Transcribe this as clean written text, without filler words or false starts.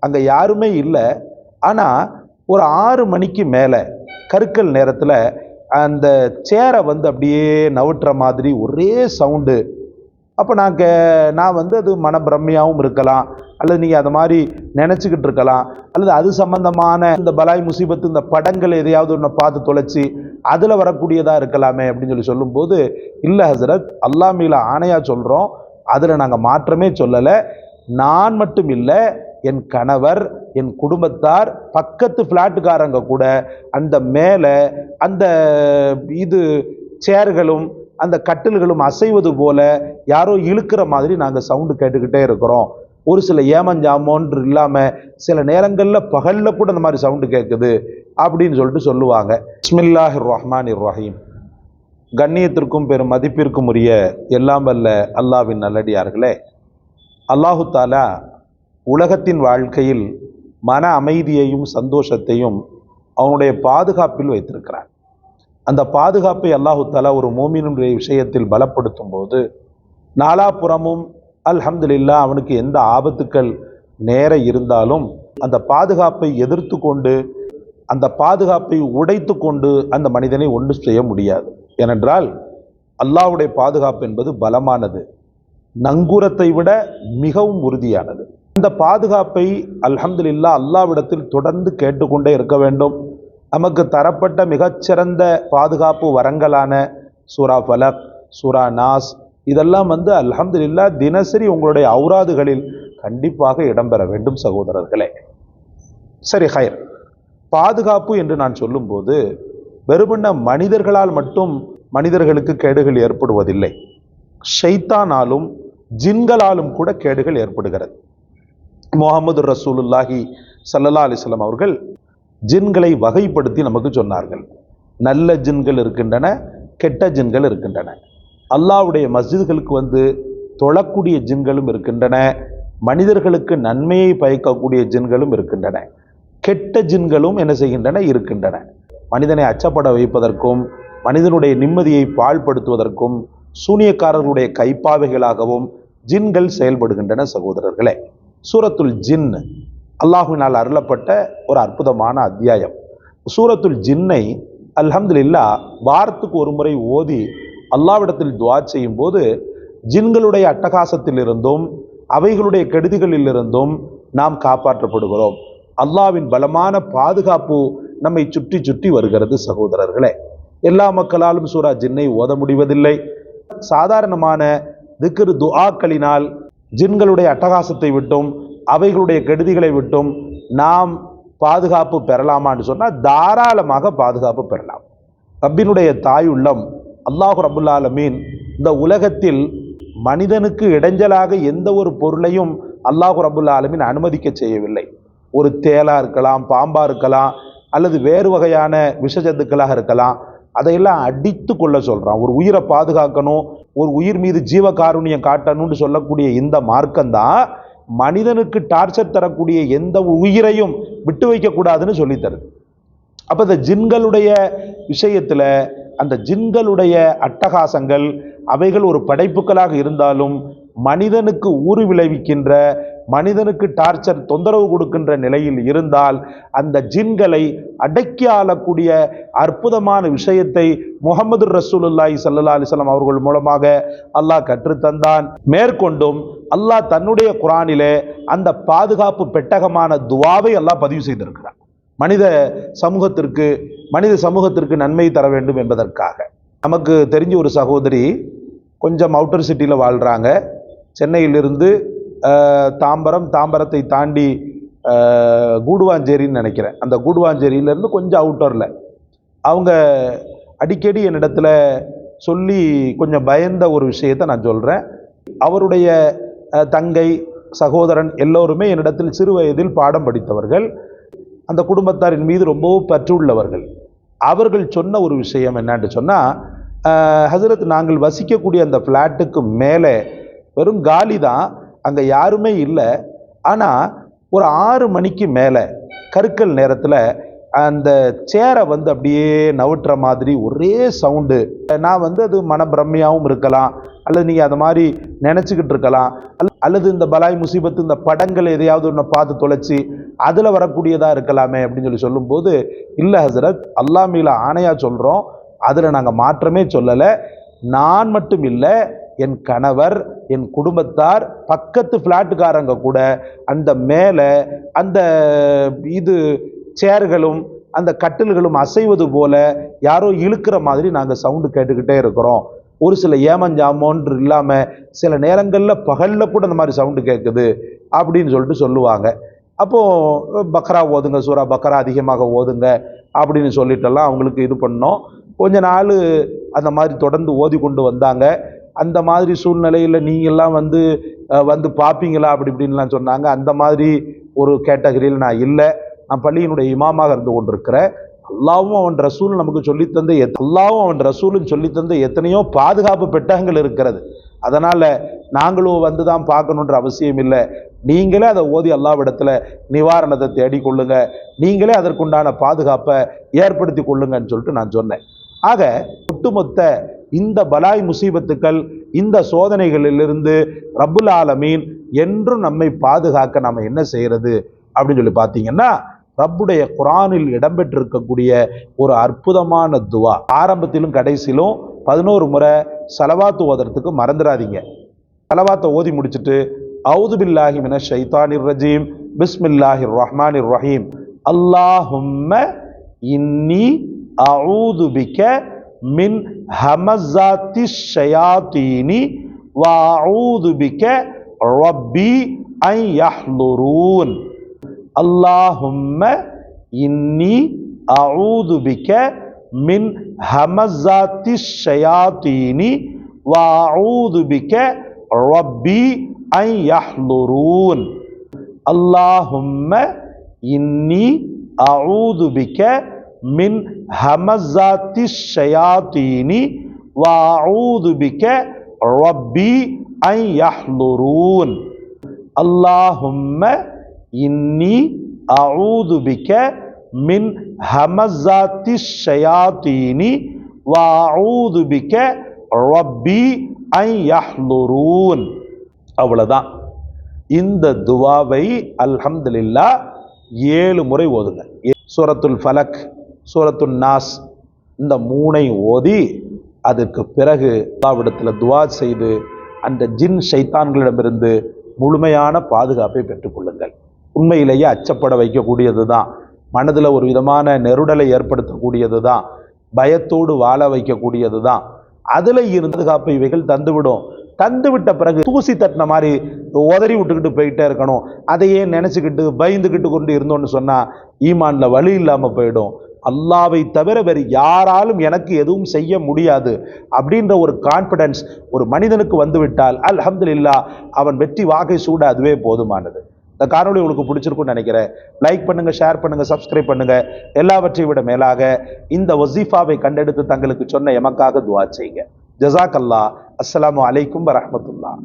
அங்கே யாருமே இல்லை. ஆனால் ஒரு 6 மணிக்கு மேலே கருக்கல் நேரத்தில் அந்த சேரை அப்படியே நவுட்டுற மாதிரி ஒரே சவுண்டு. அப்போ நான் அது மனப்பிரமையாகவும் இருக்கலாம், அல்லது நீங்கள் அதை மாதிரி நினச்சிக்கிட்டு இருக்கலாம், அல்லது அது சம்பந்தமான இந்த பலாய் முசீபத்து இந்த படங்கள் எதையாவது ஒன்று பார்த்து தொலைச்சி அதில் வரக்கூடியதாக இருக்கலாமே அப்படின்னு சொல்லும்போது, இல்லை ஹசரத், அல்லாஹ் மேல ஆணையாக சொல்கிறோம், அதில் நாங்கள் மாற்றமே சொல்லலை. நான் மட்டும் இல்லை, என் கணவர், என் குடும்பத்தார், பக்கத்து ஃப்ளாட்டுக்காரங்க கூட அந்த மேலே அந்த சேர்களும் அந்த கட்டில்களும் அசைவது போல யாரோ இழுக்கிற மாதிரி நாங்கள் சவுண்டு கேட்டுக்கிட்டே இருக்கிறோம். ஒரு சில ஏமஞ்சாமோன்று இல்லாமல் சில நேரங்களில் பகலில் கூட அந்த மாதிரி சவுண்டு கேட்குது அப்படின்னு சொல்லுவாங்க. பிஸ்மில்லாஹிர் ரஹ்மானிர் ரஹீம். கண்ணியத்திற்கும் பெரும் மதிப்பிற்கும் உரிய எல்லாம் வல்ல அல்லாஹ்வின் நல்லடியார்களே, அல்லாஹு தாலா உலகத்தின் வாழ்க்கையில் மன அமைதியையும் சந்தோஷத்தையும் அவனுடைய பாதுகாப்பில் வைத்திருக்கிறான். அந்த பாதுகாப்பை அல்லாஹு தாலா ஒரு மோமினுடைய விஷயத்தில் பலப்படுத்தும் போது நாலாபுறமும் அல்ஹம்துலில்லாஹ் அவனுக்கு எந்த ஆபத்துக்கள் நேர இருந்தாலும் அந்த பாதுகாப்பை எதிர்த்து கொண்டு, அந்த பாதுகாப்பை உடைத்து கொண்டு அந்த மனிதனை ஒன்று செய்ய முடியாது. ஏனென்றால் அல்லாஹ்வுடைய பாதுகாப்பு என்பது பலமானது, நங்கூரத்தை விட மிகவும் உறுதியானது. அந்த பாதுகாப்பை அல்ஹம்துலில்லாஹ் அல்லாஹ்விடத்தில் தொடர்ந்து கேட்டுக்கொண்டே இருக்க வேண்டும். நமக்கு தரப்பட்ட மிகச்சிறந்த பாதுகாப்பு வரங்களான சூரா ஃபலக், சூரா நாஸ், இதெல்லாம் அல்ஹம்துலில்லாஹ் தினசரி உங்களுடைய ஔராதுகளில் கண்டிப்பாக இடம்பெற வேண்டும் சகோதரர்களே. சரி, ஹைர். பாதுகாப்பு என்று நான் சொல்லும்போது வெறுமன மனிதர்களால் மட்டும் மனிதர்களுக்கு கேடுகள் ஏற்படுவதில்லை, ஷைத்தானாலும் ஜின்களாலும் கூட கேடுகள் ஏற்படுகிறது. முஹம்மது ரசூலுல்லாஹி ஸல்லல்லாஹு அலைஹி வஸல்லம் அவர்கள் ஜின்களை வகைப்படுத்தி நமக்கு சொன்னார்கள். நல்ல ஜின்கள் இருக்கின்றன, கெட்ட ஜின்கள் இருக்கின்றன. அல்லாஹ்வுடைய மஸ்ஜிதுகளுக்கு தொழக்கூடிய ஜின்களும் இருக்கின்றன, மனிதர்களுக்கு நன்மையை பயக்கக்கூடிய ஜின்களும் இருக்கின்றன. கெட்ட ஜின்களும் என்ன செய்கின்றன? இருக்கின்றன. மனிதனை அச்சப்பட வைப்பதற்கும் மனிதனுடைய நிம்மதியை பாழ்படுத்துவதற்கும் சூனியக்காரர்களுடைய கைப்பாவைகளாகவும் ஜின்கள் செயல்படுகின்றன சகோதரர்களே. சூரத்துல் ஜின் அல்லாஹ்வினால் அருளப்பட்ட ஒரு அற்புதமான அத்தியாயம். சூரத்துல் ஜின்னை அல்ஹம்துலில்லாஹ் வாரத்துக்கு ஒரு முறை ஓதி அல்லாஹ்விடத்தில் துஆ செய்யும் போது ஜின்களுடைய அட்டகாசத்திலிருந்தும் அவைகளுடைய கெடுதிகளிலிருந்தும் நாம் காப்பாற்றப்படுகிறோம். அல்லாஹ்வின் பலமான பாதுகாப்பு நம்மை சுற்றி சுற்றி வருகிறது சகோதரர்களே. எல்லா மக்களாலும் சூரா ஜின்னை ஓத முடிவதில்லை. சாதாரணமான திக்ர் துஆக்களினால் ஜின்களுடைய அட்டகாசத்தை விட்டும் அவைகளுடைய கெடுதிகளை விட்டும் நாம் பாதுகாப்பு பெறலாமான்னு சொன்னால் தாராளமாக பாதுகாப்பு பெறலாம். ரப்பினுடைய தாயுள்ளம் அல்லாஹ் ரப்புல் ஆலமீன் இந்த உலகத்தில் மனிதனுக்கு இடைஞ்சலாக எந்த ஒரு பொருளையும் அல்லாஹ் ரப்புல் ஆலமீன் அனுமதிக்க செய்யவில்லை. ஒரு தேளா இருக்கலாம், பாம்பா இருக்கலாம், அல்லது வேறு வகையான விஷஜந்துக்களாக இருக்கலாம், அதையெல்லாம் அடித்து கொள்ள சொல்றான். ஒரு உயிரை பாதுகாக்கணும், ஒரு உயிர் மீது ஜீவகாருண்யம் காட்டணும்னு சொல்லக்கூடிய இந்த மார்க்கம்தான் மனிதனுக்கு டார்ச்சர் தரக்கூடிய எந்த உயிரையும் விட்டு வைக்க கூடாதுன்னு சொல்லி தருது. அப்ப இந்த ஜின்களுடைய விஷயத்துல அந்த ஜின்களுடைய அட்டகாசங்கள் அவைகள் ஒரு படைப்புகளாக இருந்தாலும் மனிதனுக்கு ஊறு விளைவிக்கின்ற, மனிதனுக்கு டார்ச்சர் தொந்தரவு கொடுக்கின்ற நிலையில் இருந்தால் அந்த ஜின்களை அடக்கி ஆளக்கூடிய அற்புதமான விஷயத்தை முஹம்மது ரசூலுல்லாஹி ஸல்லல்லாஹு அலைஹி வஸல்லம் அவர்கள் மூலமாக அல்லாஹ் கற்றுத்தந்தான். மேற்கொண்டும் அல்லாஹ் தன்னுடைய குர்ஆனிலே அந்த பாதுகாப்பு பெட்டகமான துஆவை அல்லாஹ் பதிவு செய்திருக்கிறார். மனித சமூகத்திற்கு நன்மை தர வேண்டும் என்பதற்காக. நமக்கு தெரிஞ்ச ஒரு சகோதரி கொஞ்சம் அவுட்டர் சிட்டியில் வாழ்கிறாங்க. சென்னையிலிருந்து தாம்பரத்தை தாண்டி கூடுவாஞ்சேரின்னு நினைக்கிறேன், அந்த கூடுவாஞ்சேரியிலேருந்து கொஞ்சம் அவுட்டரில் அவங்க அடிக்கடி என்னிடத்துல சொல்லி கொஞ்சம் பயந்த ஒரு விஷயத்தை நான் சொல்கிறேன். அவருடைய தங்கை, சகோதரன் எல்லோருமே என்னிடத்தில் சிறு வயதில் பாடம் படித்தவர்கள், அந்த குடும்பத்தாரின் மீது ரொம்பவும் பற்றுள்ளவர்கள். அவர்கள் சொன்ன ஒரு விஷயம் என்னன்னு சொன்னால், ஹசரத், நாங்கள் வசிக்கக்கூடிய அந்த ஃப்ளாட்டுக்கு மேலே வெறும் காலி தான், அங்கே யாருமே இல்லை. ஆனால் ஒரு 6 மணிக்கு மேலே கருக்கல் நேரத்தில் அந்த சேரை அப்படியே நவுட்டுற மாதிரி ஒரே சவுண்டு. நான் அது மனப்பிரமையாகவும் இருக்கலாம், அல்லது நீங்கள் அதை மாதிரி நினச்சிக்கிட்டு இருக்கலாம், அல்லது இந்த பலாய் முசீபத்து இந்த படங்கள் எதையாவது ஒன்று பார்த்து தொலைச்சி அதுல வரக்கூடியதா இருக்கலாமே அப்படின்னு சொல்லும்போது, இல்ல ஹசரத், அல்லாஹ் மேல ஆணையா சொல்றோம், அதுல நாங்க மாற்றமே சொல்லல. நான் மட்டும் இல்ல, என் கணவர், என் குடும்பத்தார், பக்கத்து பிளாட்டுக்காரங்க கூட அந்த மேல அந்த இது சேர்களும் அந்த கட்டில்களும் அசைவது போல யாரோ இழுக்கிற மாதிரி நாங்க சவுண்டு கேட்டுக்கிட்டே இருக்கிறோம். ஒரு சில ஏமஞ்சாமோன்று இல்லாம சில நேரங்கள்ல பகல்ல கூட அந்த மாதிரி சவுண்டு கேட்குது அப்படின்னு சொல்லிட்டு சொல்லுவாங்க. அப்போ பக்ரா ஓதுங்க, சூரா பக்ரா அதிகமாக ஓதுங்க அப்படின்னு சொல்லிட்டெல்லாம் அவங்களுக்கு இது பண்ணோம். கொஞ்ச நாள் அந்த மாதிரி தொடர்ந்து ஓதி கொண்டு வந்தாங்க. அந்த மாதிரி சூழ்நிலையில் நீங்கள்லாம் வந்து பார்ப்பீங்களா அப்படி இப்படின்லாம் சொன்னாங்க. அந்த மாதிரி ஒரு கேட்டகரியில் நான் இல்லை. நான் பள்ளியினுடைய இமாமாக இருந்து கொண்டிருக்கிறேன். அல்லாவும் அவன் ரசூல் நமக்கு சொல்லித்தந்த அல்லாவும் அவன் ரசூலும் சொல்லித்தந்த எத்தனையோ பாதுகாப்பு பெட்டகங்கள் இருக்கிறது. அதனால நாங்களும் வந்து தான் பார்க்கணுன்ற அவசியம் இல்லை. நீங்களே அதை ஓதி அல்லாவிடத்துல நிவாரணத்தை தேடிக்கொள்ளுங்க, நீங்களே அதற்குண்டான பாதுகாப்பை ஏற்படுத்தி கொள்ளுங்கன்னு சொல்லிட்டு நான் சொன்னேன். ஆக ஒட்டுமொத்த இந்த பலாய் முசீபத்துக்கள், இந்த சோதனைகளிலிருந்து ரப்புல் ஆலமீன் என்றும் நம்மை பாதுகாக்க நாம என்ன செய்யறது அப்படின்னு சொல்லி பார்த்தீங்கன்னா, ரப்புடைய குர்ஆனில் இடம்பெற்றிருக்கக்கூடிய ஒரு அற்புதமான துவா. ஆரம்பத்திலும் கடைசியிலும் 11 முறை ஸலவாத் ஓதுறதுக்கு மறந்துடாதீங்க. ஸலவாத்தை ஓதி முடிச்சுட்டு அவுது பில்லாஹி மினஷ் ஷைத்தானிர் ரஜீம், பிஸ்மில்லாஹிர் ரஹ்மானிர் ரஹீம், அல்லாஹும்ம இன்னி அஊது பிக மின் ஹமஸாத்திஷ் ஷயாத்தீனி வ அஊது பிக ரப்பி அன் யஹ்லுரூன். அல்லாஹும்ம இன்னி அஊது பிக மின் ஹமஸாத்திஷ் ஷயாத்தீனி வ அஊது பிக ரப்பி அன் யஹ்லுரூன். அல்லாஹும்ம இன்னி அஊது பிக மின் ஹமஸாத்திஷ் ஷயாத்தீனி வ அஊது பிக ரப்பி அன் யஹ்லுரூன். அல்லாஹும்ம இன்னி அஊது பிக மின் ஹமஸாத்திஷ் ஷயாத்தீனி வ அஊது பிக ரப்பி அன் யஹ்லுரூன். அவ்வளவுதான். இந்த துவாவை அல்ஹம்துலில்லாஹ் 7 முறை ஓதுங்க. சூரத்துல் ஃபலக், சூரத்துல் நாஸ், இந்த 3ஐயும் ஓதி அதற்கு பிறகு அல்லாஹ்விடத்தில் துவா செய்து அந்த ஜின் ஷைத்தான்களிடமிருந்து முழுமையான பாதுகாப்பை பெற்றுக்கொள்ளுங்கள். உண்மையிலேயே அச்சப்பட வைக்கக்கூடியது தான், மனதில் ஒரு விதமான நெருடலை ஏற்படுத்தக்கூடியது தான், பயத்தோடு வாழ வைக்கக்கூடியது தான். அதில் இருந்து பாதுகாப்பு இவைகள் தந்துவிடும். தந்துவிட்ட பிறகு தூசி தட்டின மாதிரி உதறி விட்டுக்கிட்டு போயிட்டே இருக்கணும். அதையே நினைச்சுக்கிட்டு பயந்துக்கிட்டு கொண்டு இருந்தோன்னு சொன்னா ஈமான்ல வழி இல்லாம போயிடும். அல்லாவை தவிர வேறு யாராலும் எனக்கு எதுவும் செய்ய முடியாது அப்படின்ற ஒரு கான்பிடன்ஸ் ஒரு மனிதனுக்கு வந்துவிட்டால் அல்ஹம்துலில்லாஹ் அவன் வெற்றி வாகை சூட அதுவே போதுமானது. இந்த காணொளி உங்களுக்கு பிடிச்சிருக்கும்னு நினைக்கிறேன். லைக் பண்ணுங்க, ஷேர் பண்ணுங்க, சப்ஸ்கிரைப் பண்ணுங்க. எல்லாவற்றை விட மேலாக இந்த வசீஃபாவை கண்டெடுத்து தங்களுக்கு சொன்ன எமக்காக துஆ செய்யுங்க. ஜஸாக்கல்லாஹ். அஸ்ஸலாமு அலைக்கும் வரஹ்மத்துல்லாஹ்.